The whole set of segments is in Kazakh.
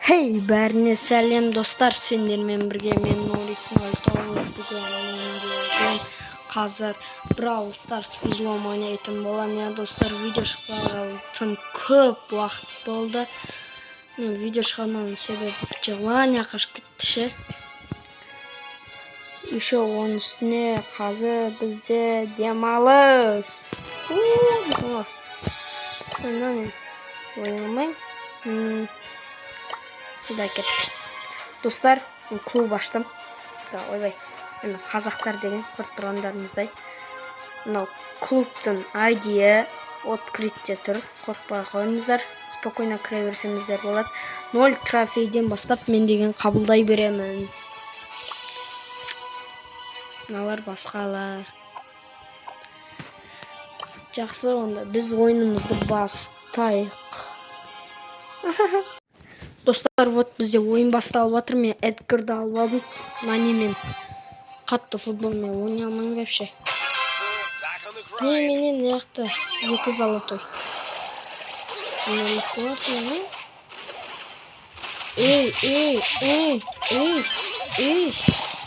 Hey бәріне сәлем достар, сендермен бірге мен Нурик 09 бүгін қазір Brawl Stars взлом ойнайтын боламын. Я достар, видео шықпағалы тым көп уақыт болды. Видео шығарманың себебі желание қашып кетті ше. Еще оның үстіне қазір бізде демалыс. Ойнамайым. Сюда кеттік. Достар, мен клуб аштым. Ойбай, мен қазақтар деген көріп тұрғандарыңыздай. Мынау клубтың ID-і открытте тұр. Қорықпай қойыңыздар. Спокойно кіре берсеңіздер болады. 0 трофейден бастап мен деген қабылдай беремін. Мыналар басқалар. Жақсы, онда біз ойынымызды бастайық. Достар, вот бізде ойын басталып жатыр. Мен Эдгарды алып алдым. Мен қатты футболмен ойнай алмаймын вообще. Менен яқты 2 золотой. Эй,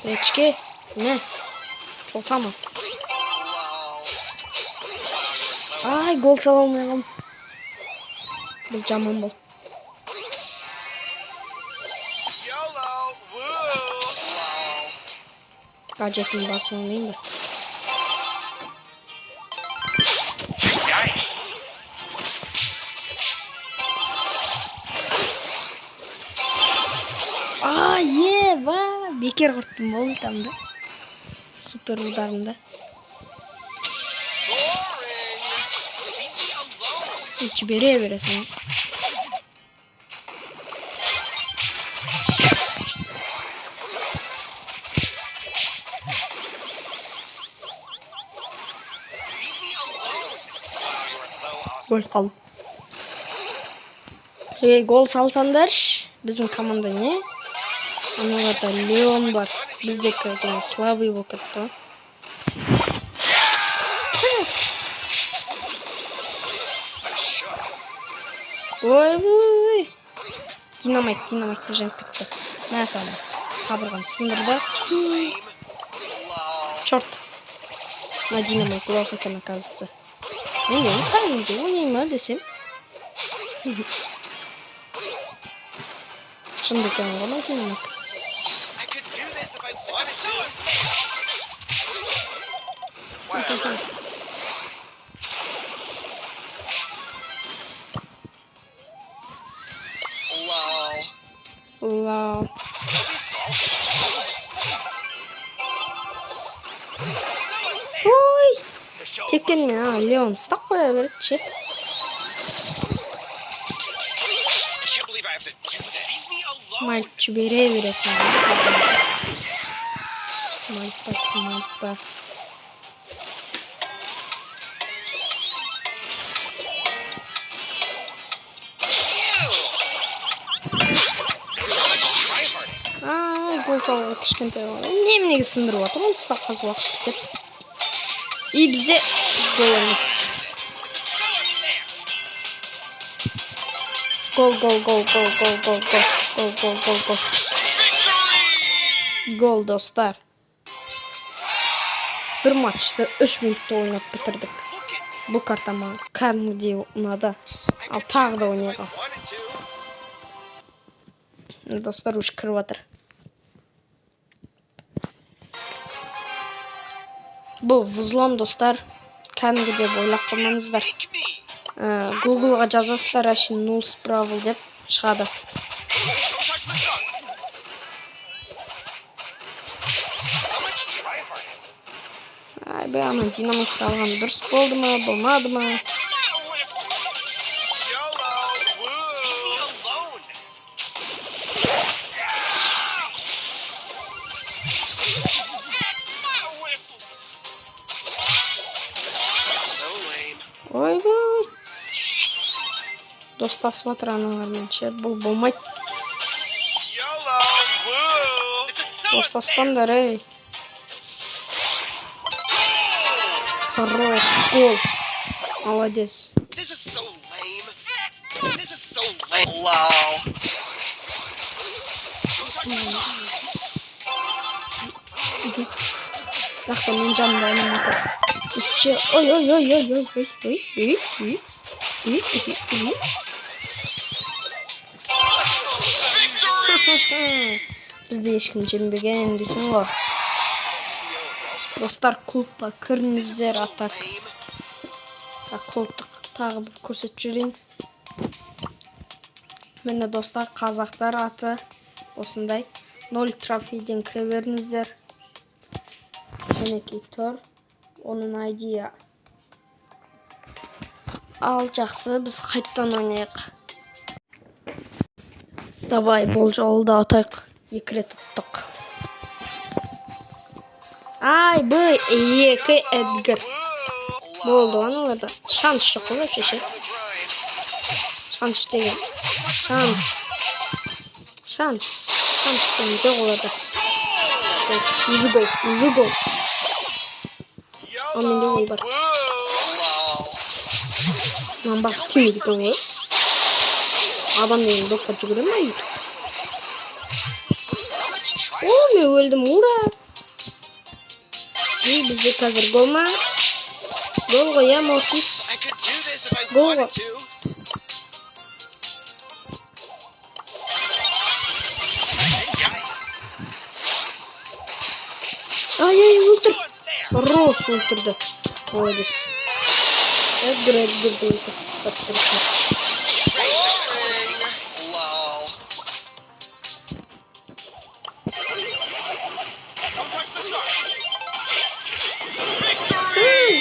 очке. Не, чолтама. Ай, гол сала алмайғам. Бұл жаман болды. Гаджетін басып алмайын ба? Бекер құрттым болым тамда. Супер ударымда. Жібере бересің. Гол қалды. Гол салсаңдаршы, біздің команда не? Анағада Леон бар. Біздегі слабый болып кетті. Ой. Динамайтты женіп кетті. Мә саны. Қабырған сындырды. Черт. На динамайт лох екен, оказывается. Мен қайынды ойнайма десем. Шынды екен ғана динамайт. Лау. Ой. Текен мен Леон стақ қоя берді ше. Смайль жібере бересің. Смайль. Гол салуға кішкентай болады. Неменеге сындырып жатыр, ол тұста қаз уақыт кетеді. И бізде гол емес. Гол, достар. Бір матчты 3 минутта ойнап бітірдік. Бұл карта маған кәдімгідей ұнады. Ал тағы да ойнайға. Достар, үш кіріп жатыр. Бұл взлом, достар. Кәдімгідей ойлап қоймаңыздар. Googleға жазасыздар, әшін 0 справил деп шығады. Бе, ана динамитті алған дұрыс болды ма, болмады ма? Ой. Достасып отыр аналармен ше, бұл болмайды. Достаспаңдар, ей. Хорош, гол. Молодец. Bak da ben canım dayanamadım. İçi oy oy oy oy oy oy oy oy oy oy oy. Bizde hiç kim cembegen desem var. Dostlar klubda kırmızılar atak. Koltuk tağı bir ko'rsatib Mende dostlar Kazaklar atı osындай 0 trofeyden kire beriңiздер. Meneki Tor. Onun idea. Al жақсы, biz qaytadan oynayaq. Давай, бұл жолы да атайық. 2 рет ұттық. Ай, бұл 2 Эдгар. Болды аналарда. Шанс жоқ олар шеше. Шанс деген. Шанс деген жоқ оларда. Уже гол. Ал менде гол бар. Lan bastım yedik onu. Adam benim doktor çıkıyor mu ayıp? Ben öldüm ura. İyi bizde hazır gol mu? Gol koyam Mortis. Gol. Ay öldür. Хорош öldürdü. Молодец. Эдгар değil.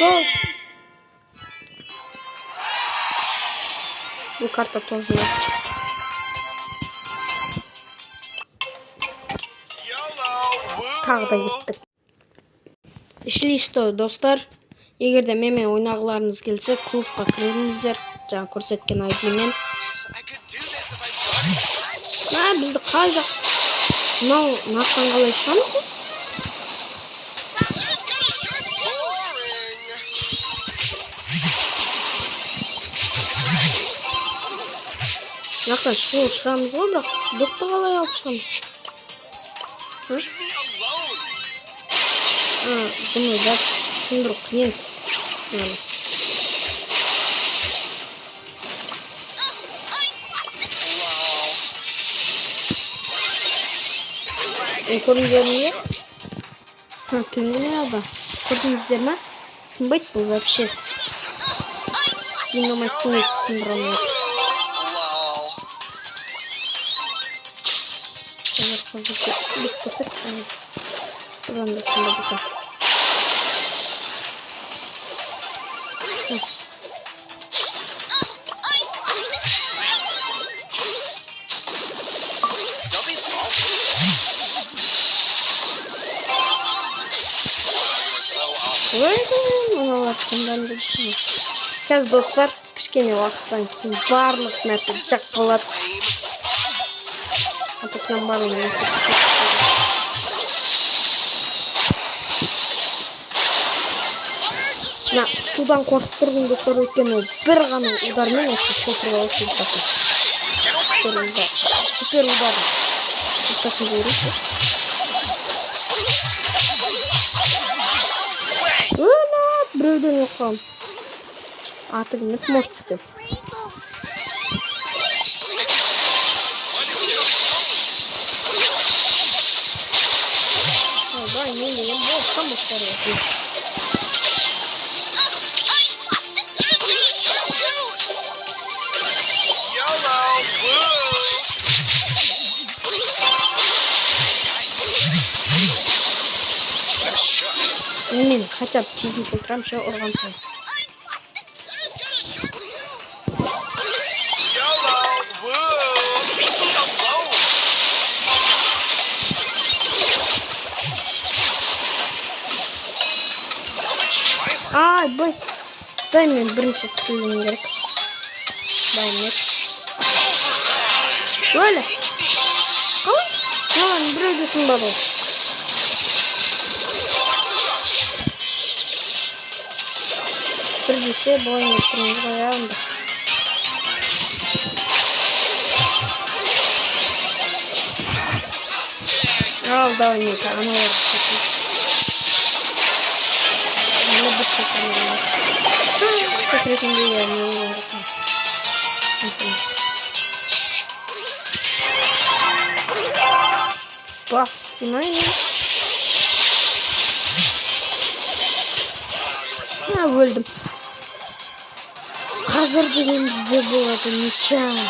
Гол. Bu karta тоже yok. Tағы да кеттік. İşli işte dostlar. Егер де менімен ойнағыларыңыз келсе, клубқа кіріңіздер. Жаңа көрсеткен айдымен. Бізді қай жақ? Мынау нақтан қалай шығамыз? Нақтан шығамыз ғой, бірақ доқты қалай алып шығамыз? Bunu da sındırıp қиын. Көрдіңіздер ме? Түңгіне алды. Көрдіңіздер ме? Сынбайды бұл вообще. Динамайттың өте сындырамайды. Bir kosak buradan da sınırdık. Сейчас достlar кішкене уақыттан кейін барлық нәрсе жақ болады. Атакнан барлығы судан қорқып тұрғын достар өткен ол бір ғана удармен осы шоқырға өтіп жатыр. Супер удар. Ұттасын көрейік. Біреуден оқам. Атығымыз может істеп. Ай, мен болсам ұстар өтіп. Мен хотя бы чизм толтырам, ще ұрғам сан. Ай, бай. Дай мен бірінші түлігім керек. Дай мен. Öyle. Қалай? Қалай, біреуді сынбады. Бірдесе бойын өттіріңіз қояғымды. давай нет, аналар бастым өлдім. Қазір деген бізде болады нечаянно.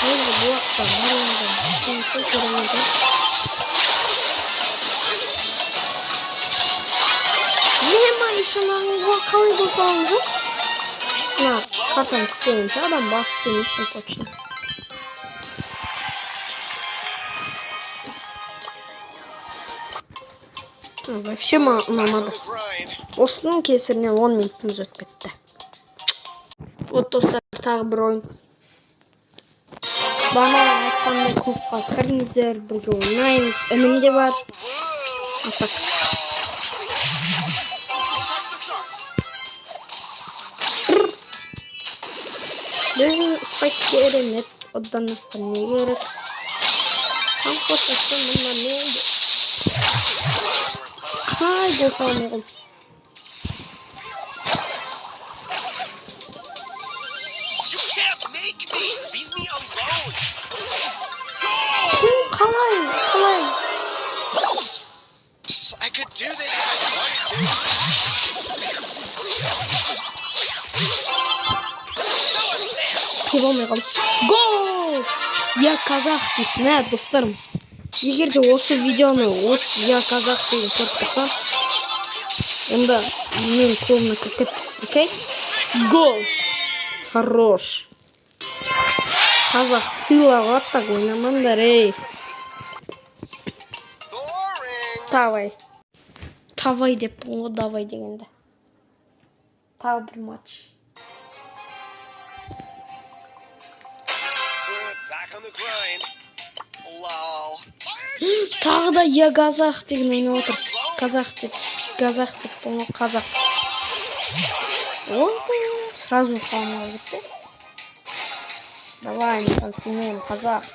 Өлді бұлақта барыңда. Не майшынан қалай болсаңыз жоқ? Мына картаны істейінше адам басты емеспін точно. Вообще мамады. Осының кесірінен 10 минутымыз өтіп кетті. Вот достар, тағы бір ойын. Бана айтқандай клубқа кіріңіздер, бірге ойнаймыз. Інім де бар. Атак. Біздің спайк керемет. Одан астан не керек? Қанқосасы мұнда не еді? Ай, болса алмайғым. Қалай? Кеп алмайғым. Гол! Я казах дейді. Нә, достарым. Егер де осы видеоны, осы я казах деген көріп тұрсам, онда мен клубына кіріп, окей? Гол! Хорош! Қазақ сыйлауға так ойнамаңдар, ей! Тавай деп бұнғы давай дегенде. Тағы бір матч. Тағы да я казах деген ойнап отыр. Казах деп бұнғы қазақ. О, сразу қалмауға кетті. Давай, мен сенемін, қазақ.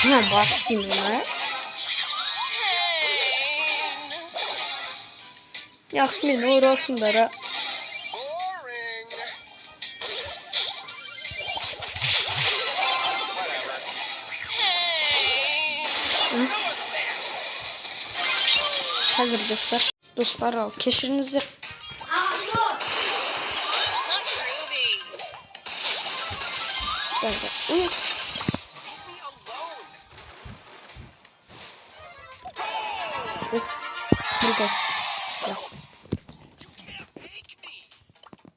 На, бастым, а? Яқ, мен ойрасымдар, а? Қазір достар ал, кешіріңіздер.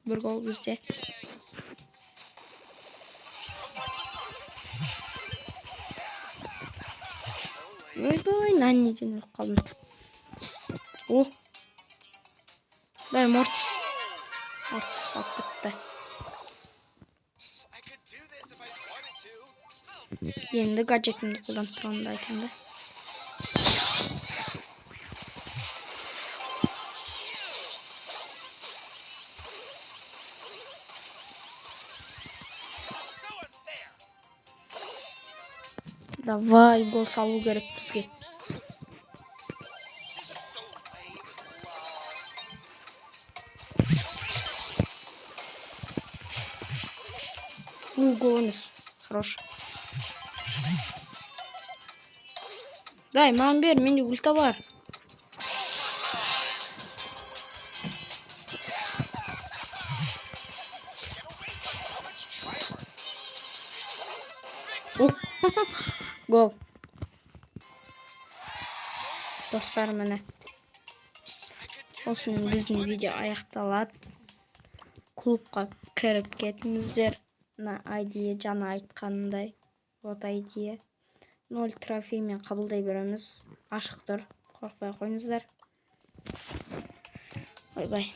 Бір гол бізде. Ой, нәнеден өліп қалдым. О, дай Мортис алып кетті. Енді гаджетімді қолданып тұрамын айтамын да. Давай, гол салу керек бізге. Гол емес. Хорош. Дай, маған бер, менде ульта бар. Гол. Достар, міне. Осымен біздің видео аяқталады. Клубқа кіріп кетіңіздер. ID жаңа айтқанымдай. Вот ID 0 трофеймен қабылдай береміз. Ашық тұр. Қорқпай қойыңыздар. Ой-бай.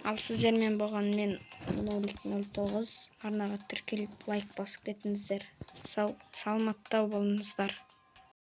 Ал сіздермен болған мен 009 арнаға тіркеліп лайк басып кетіңіздер. Саламатта болыңыздар.